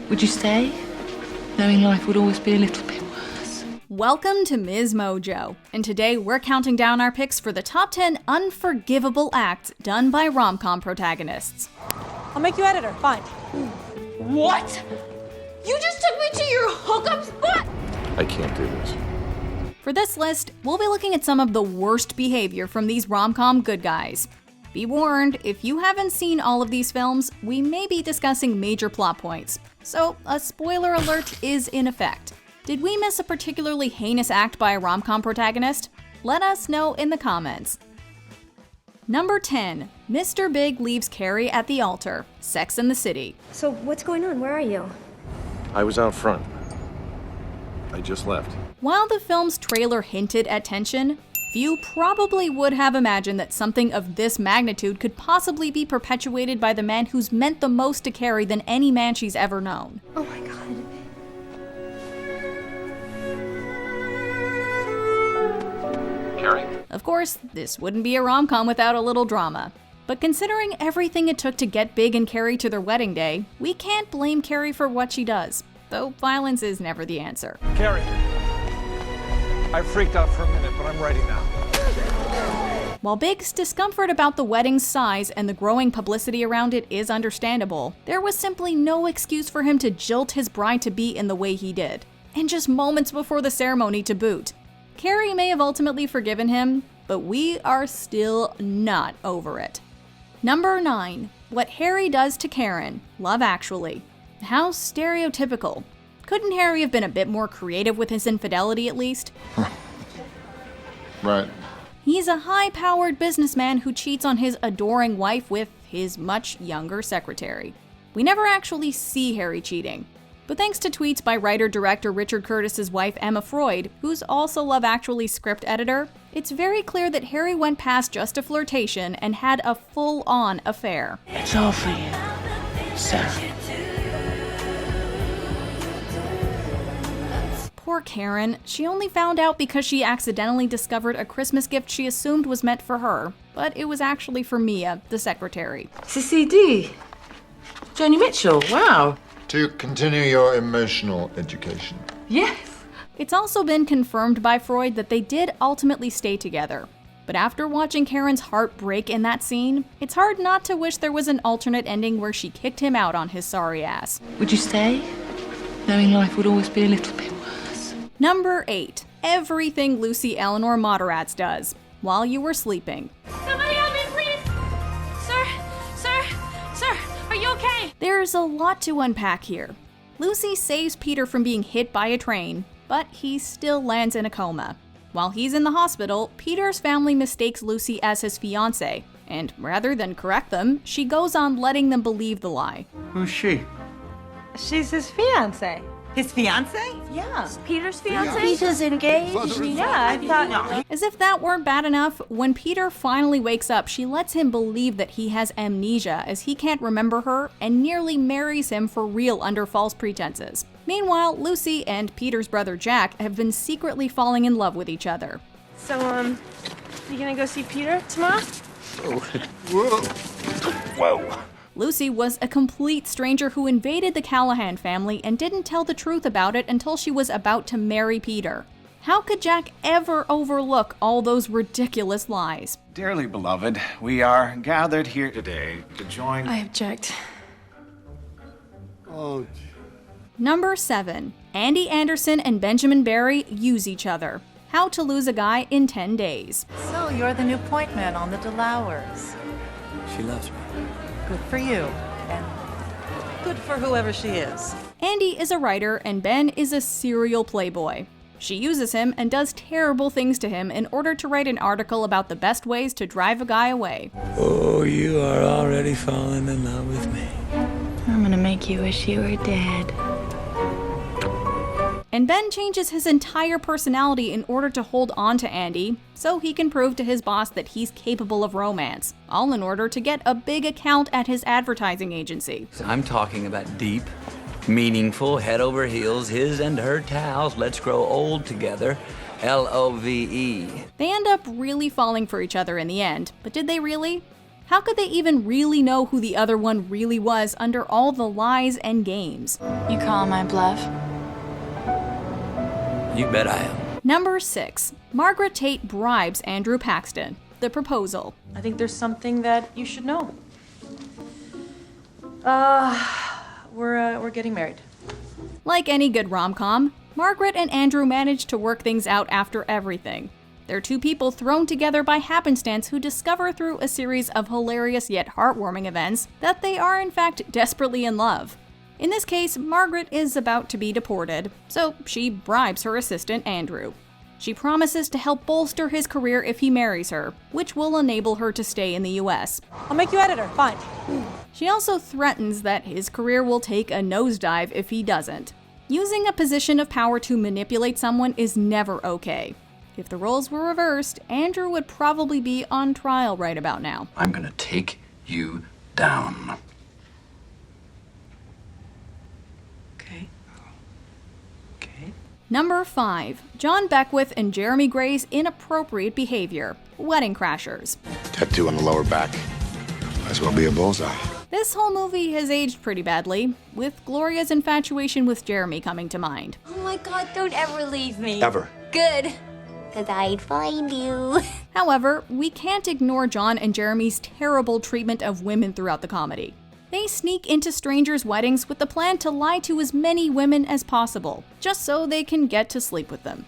Would you stay, knowing life would always be a little bit worse? Welcome to MsMojo, and today we're counting down our picks for the top 10 unforgivable acts done by rom-com protagonists. I'll make you editor, fine. What? You just took me to your hookup spot? I can't do this. For this list, we'll be looking at some of the worst behavior from these rom-com good guys. Be warned, if you haven't seen all of these films, we may be discussing major plot points, so a spoiler alert is in effect. Did we miss a particularly heinous act by a rom-com protagonist? Let us know in the comments. Number 10. Mr. Big leaves Carrie at the altar. Sex and the City. So what's going on? Where are you? I was out front. I just left. While the film's trailer hinted at tension, few probably would have imagined that something of this magnitude could possibly be perpetuated by the man who's meant the most to Carrie than any man she's ever known. Oh my god. Carrie? Of course, this wouldn't be a rom-com without a little drama. But considering everything it took to get Big and Carrie to their wedding day, we can't blame Carrie for what she does, though violence is never the answer. Carrie, I freaked out for a minute, but I'm ready now. While Big's discomfort about the wedding's size and the growing publicity around it is understandable, there was simply no excuse for him to jilt his bride-to-be in the way he did. And just moments before the ceremony to boot. Carrie may have ultimately forgiven him, but we are still not over it. Number 9. What Harry does to Karen. Love Actually. How stereotypical. Couldn't Harry have been a bit more creative with his infidelity at least? Right. He's a high-powered businessman who cheats on his adoring wife with his much younger secretary. We never actually see Harry cheating. But thanks to tweets by writer-director Richard Curtis's wife Emma Freud, who's also Love Actually's script editor, it's very clear that Harry went past just a flirtation and had a full-on affair. It's all for you, Sarah. Poor Karen. She only found out because she accidentally discovered a Christmas gift she assumed was meant for her, but it was actually for Mia, the secretary. It's a CD. Joni Mitchell, wow. To continue your emotional education. Yes. It's also been confirmed by Freud that they did ultimately stay together. But after watching Karen's heart break in that scene, it's hard not to wish there was an alternate ending where she kicked him out on his sorry ass. Would you stay, knowing life would always be a little bit worse? Number 8. Everything Lucy Eleanor Moderatz does. While you were sleeping. Somebody help me, please! Sir, are you okay? There's a lot to unpack here. Lucy saves Peter from being hit by a train, but he still lands in a coma. While he's in the hospital, Peter's family mistakes Lucy as his fiancé, and rather than correct them, she goes on letting them believe the lie. Who's she? She's his fiancé. His fiancé? Yeah. Peter's fiancé? Peter's engaged? Yeah, I thought no. As if that weren't bad enough, when Peter finally wakes up, she lets him believe that he has amnesia as he can't remember her and nearly marries him for real under false pretenses. Meanwhile, Lucy and Peter's brother Jack have been secretly falling in love with each other. So, you gonna go see Peter tomorrow? Whoa. Lucy was a complete stranger who invaded the Callahan family and didn't tell the truth about it until she was about to marry Peter. How could Jack ever overlook all those ridiculous lies? Dearly beloved, we are gathered here today to join... I object. Oh, Number 7. Andie Anderson and Benjamin Barry use each other. How to lose a guy in 10 days. So you're the new point man on the DeLauers. She loves me. Good for you. And good for whoever she is. Andie is a writer and Ben is a serial playboy. She uses him and does terrible things to him in order to write an article about the best ways to drive a guy away. Oh, you are already falling in love with me. I'm gonna make you wish you were dead. And Ben changes his entire personality in order to hold on to Andie, so he can prove to his boss that he's capable of romance, all in order to get a big account at his advertising agency. I'm talking about deep, meaningful, head over heels, his and her towels, let's grow old together, Love. They end up really falling for each other in the end, but did they really? How could they even really know who the other one really was under all the lies and games? You calling my bluff? You bet I am. Number 6. Margaret Tate bribes Andrew Paxton. The proposal. I think there's something that you should know. We're getting married. Like any good rom-com, Margaret and Andrew manage to work things out after everything. They're two people thrown together by happenstance who discover through a series of hilarious yet heartwarming events that they are in fact desperately in love. In this case, Margaret is about to be deported, so she bribes her assistant Andrew. She promises to help bolster his career if he marries her, which will enable her to stay in the US. I'll make you editor, fine. She also threatens that his career will take a nosedive if he doesn't. Using a position of power to manipulate someone is never okay. If the roles were reversed, Andrew would probably be on trial right about now. I'm gonna take you down. Okay. Number 5. John Beckwith and Jeremy Gray's inappropriate behavior. Wedding crashers. Tattoo on the lower back. Might as well be a bullseye. This whole movie has aged pretty badly, with Gloria's infatuation with Jeremy coming to mind. Oh my god, don't ever leave me. Ever. Good. Cause I'd find you. However, we can't ignore John and Jeremy's terrible treatment of women throughout the comedy. They sneak into strangers' weddings with the plan to lie to as many women as possible, just so they can get to sleep with them.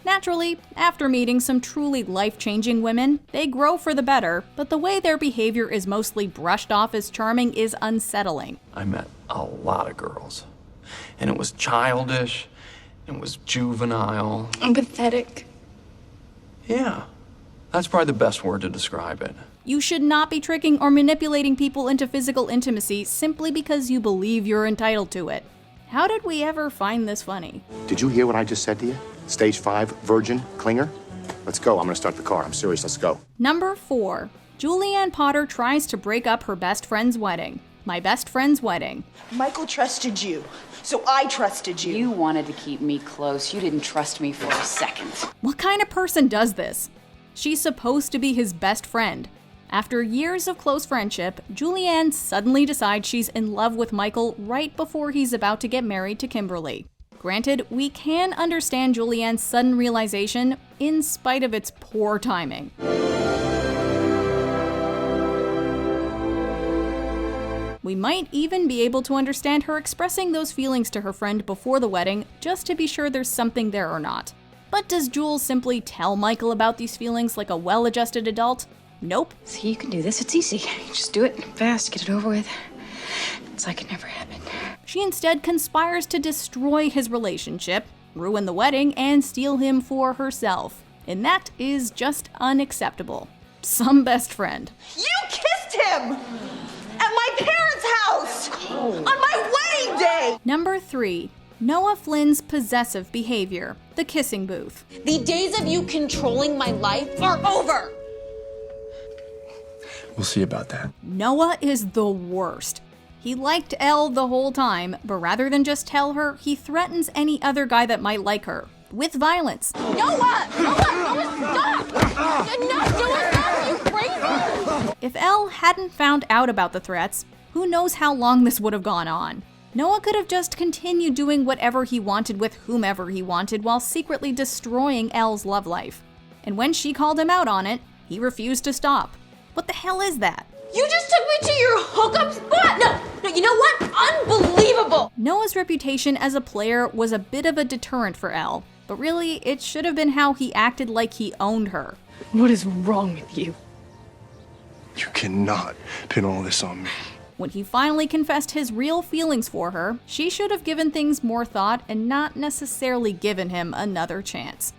Naturally, after meeting some truly life-changing women, they grow for the better, but the way their behavior is mostly brushed off as charming is unsettling. I met a lot of girls, and it was childish, it was juvenile. I'm pathetic. Yeah, that's probably the best word to describe it. You should not be tricking or manipulating people into physical intimacy simply because you believe you're entitled to it. How did we ever find this funny? Did you hear what I just said to you? Stage 5, virgin, clinger? Let's go. I'm gonna start the car. I'm serious. Let's go. Number 4. Julianne Potter tries to break up her best friend's wedding. My best friend's wedding. Michael trusted you, so I trusted you. You wanted to keep me close. You didn't trust me for a second. What kind of person does this? She's supposed to be his best friend. After years of close friendship, Julianne suddenly decides she's in love with Michael right before he's about to get married to Kimberly. Granted, we can understand Julianne's sudden realization in spite of its poor timing. We might even be able to understand her expressing those feelings to her friend before the wedding just to be sure there's something there or not. But does Jules simply tell Michael about these feelings like a well-adjusted adult? Nope. See, you can do this. It's easy. You just do it fast, get it over with. It's like it never happened. She instead conspires to destroy his relationship, ruin the wedding, and steal him for herself. And that is just unacceptable. Some best friend. You kissed him! At my parents' house! On my wedding day! Number 3. Noah Flynn's possessive behavior. The kissing booth. The days of you controlling my life are over! We'll see about that. Noah is the worst. He liked Elle the whole time, but rather than just tell her, he threatens any other guy that might like her. With violence. Noah, stop! Noah, stop, you crazy! If Elle hadn't found out about the threats, who knows how long this would have gone on. Noah could have just continued doing whatever he wanted with whomever he wanted while secretly destroying Elle's love life. And when she called him out on it, he refused to stop. What the hell is that? You just took me to your hookup spot! No, you know what? Unbelievable! Noah's reputation as a player was a bit of a deterrent for Elle, but really, it should have been how he acted like he owned her. What is wrong with you? You cannot pin all this on me. When he finally confessed his real feelings for her, she should have given things more thought and not necessarily given him another chance.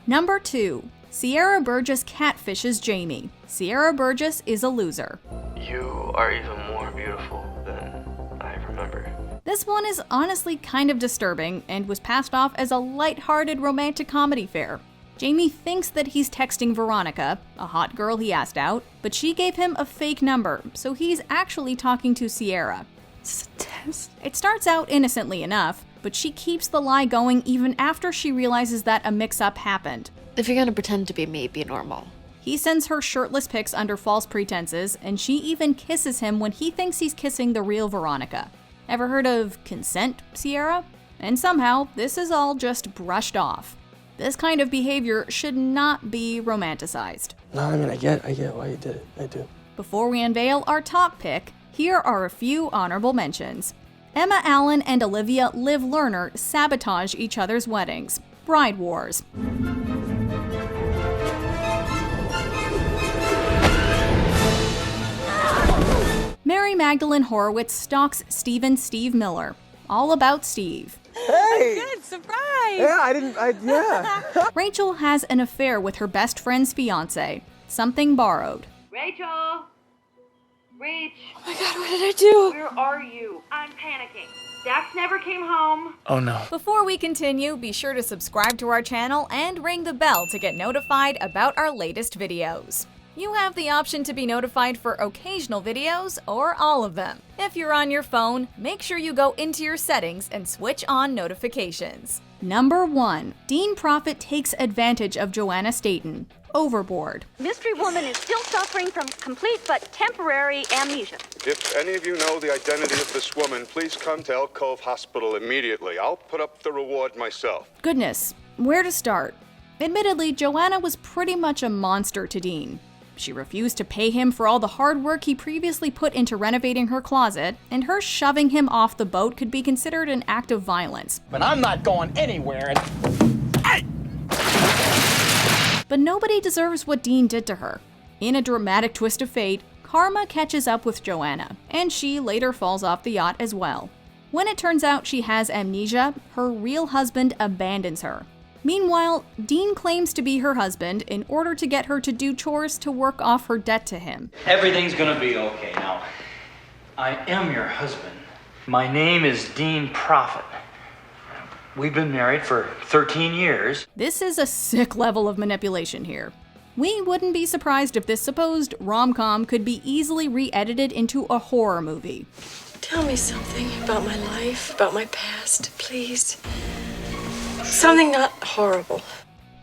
Number 2. Sierra Burgess catfishes Jamey. Sierra Burgess is a loser. You are even more beautiful than I remember. This one is honestly kind of disturbing and was passed off as a light-hearted romantic comedy fare. Jamey thinks that he's texting Veronica, a hot girl he asked out, but she gave him a fake number, so he's actually talking to Sierra. It's a test. It starts out innocently enough, but she keeps the lie going even after she realizes that a mix-up happened. If you're gonna pretend to be me, be normal. He sends her shirtless pics under false pretenses, and she even kisses him when he thinks he's kissing the real Veronica. Ever heard of consent, Sierra? And somehow, this is all just brushed off. This kind of behavior should not be romanticized. No, I mean, I get why you did it. I do. Before we unveil our top pick, here are a few honorable mentions. Emma, Allan, and Olivia live Lerner sabotage each other's weddings. Bride Wars. Mary Magdalene Horowitz stalks Steve Miller. All about Steve. Hey! Good surprise! Yeah. Rachel has an affair with her best friend's fiancé. Something borrowed. Rachel! Rach! Oh my god, what did I do? Where are you? I'm panicking. Dax never came home. Oh no. Before we continue, be sure to subscribe to our channel and ring the bell to get notified about our latest videos. You have the option to be notified for occasional videos or all of them. If you're on your phone, make sure you go into your settings and switch on notifications. Number 1. Dean Proffitt takes advantage of Joanna Stayton. Overboard. Mystery woman is still suffering from complete but temporary amnesia. If any of you know the identity of this woman, please come to Elk Cove Hospital immediately. I'll put up the reward myself. Goodness, where to start? Admittedly, Joanna was pretty much a monster to Dean. She refused to pay him for all the hard work he previously put into renovating her closet, and her shoving him off the boat could be considered an act of violence. But I'm not going anywhere. But nobody deserves what Dean did to her. In a dramatic twist of fate, karma catches up with Joanna, and she later falls off the yacht as well. When it turns out she has amnesia, her real husband abandons her. Meanwhile, Dean claims to be her husband in order to get her to do chores to work off her debt to him. Everything's gonna be okay now. I am your husband. My name is Dean Proffitt. We've been married for 13 years. This is a sick level of manipulation here. We wouldn't be surprised if this supposed rom-com could be easily re-edited into a horror movie. Tell me something about my life, about my past, please. Something not horrible.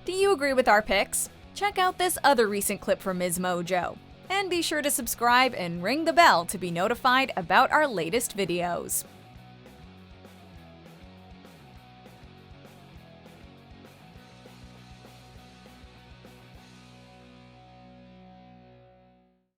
Do you agree with our picks? Check out this other recent clip from MsMojo. And be sure to subscribe and ring the bell to be notified about our latest videos.